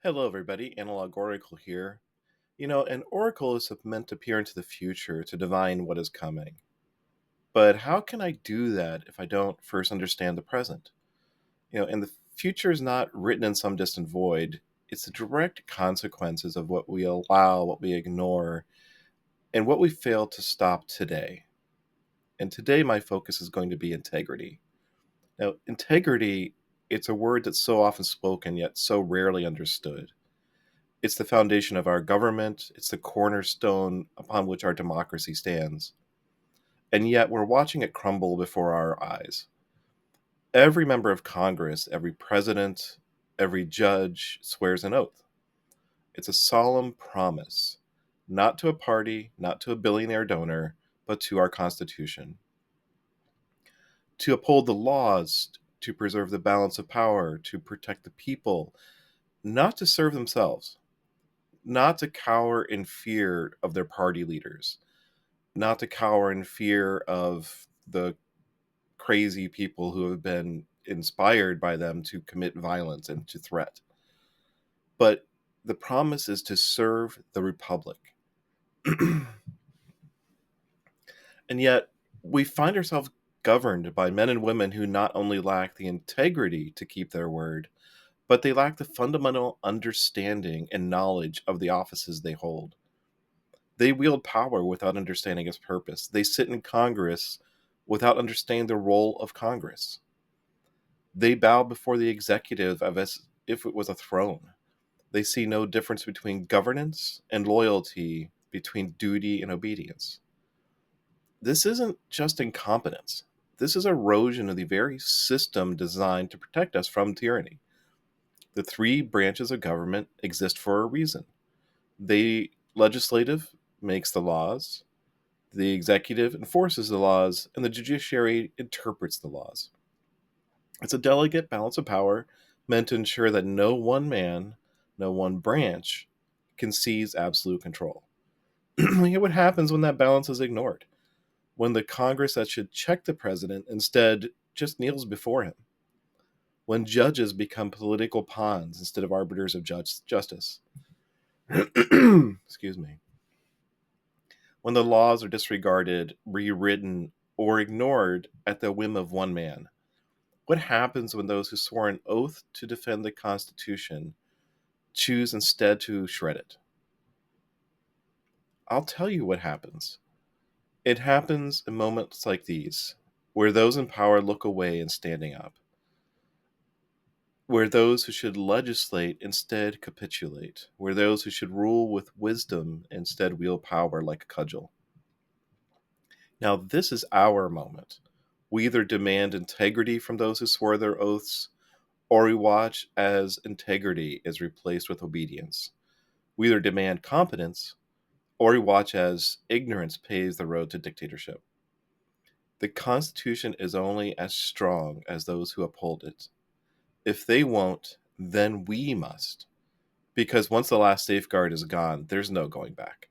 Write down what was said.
Hello, everybody. Analog Oracle here. An oracle is meant to peer into the future to divine what is coming. But how can I do that if I don't first understand the present? And the future is not written in some distant void. It's the direct consequences of what we allow, what we ignore, and what we fail to stop today. And today, my focus is going to be integrity. Now, integrity, it's a word that's so often spoken, yet so rarely understood. It's the foundation of our government. It's the cornerstone upon which our democracy stands. And yet we're watching it crumble before our eyes. Every member of Congress, every president, every judge swears an oath. It's a solemn promise, not to a party, not to a billionaire donor, but to our Constitution. To uphold the laws, to preserve the balance of power, to protect the people, not to serve themselves, not to cower in fear of their party leaders, not to cower in fear of the crazy people who have been inspired by them to commit violence and to threat. But the promise is to serve the Republic. And yet, we find ourselves governed by men and women who not only lack the integrity to keep their word, but they lack the fundamental understanding and knowledge of the offices they hold. They wield power without understanding its purpose. They sit in Congress without understanding the role of Congress. They bow before the executive as if it was a throne. They see no difference between governance and loyalty, between duty and obedience. This isn't just incompetence. This is erosion of the very system designed to protect us from tyranny. The three branches of government exist for a reason. The legislative makes the laws, the executive enforces the laws, and the judiciary interprets the laws. It's a delicate balance of power meant to ensure that no one man, no one branch can seize absolute control. What happens when that balance is ignored? When the Congress that should check the president instead just kneels before him? When judges become political pawns instead of arbiters of justice? Excuse me. When the laws are disregarded, rewritten, or ignored at the whim of one man? What happens when those who swore an oath to defend the Constitution choose instead to shred it? I'll tell you what happens. It happens in moments like these, where those in power look away and standing up, where those who should legislate instead capitulate, where those who should rule with wisdom instead wield power like a cudgel. Now, this is our moment. We either demand integrity from those who swore their oaths, or we watch as integrity is replaced with obedience. We either demand competence, or we watch as ignorance paves the road to dictatorship. The Constitution is only as strong as those who uphold it. If they won't, then we must. Because once the last safeguard is gone, there's no going back.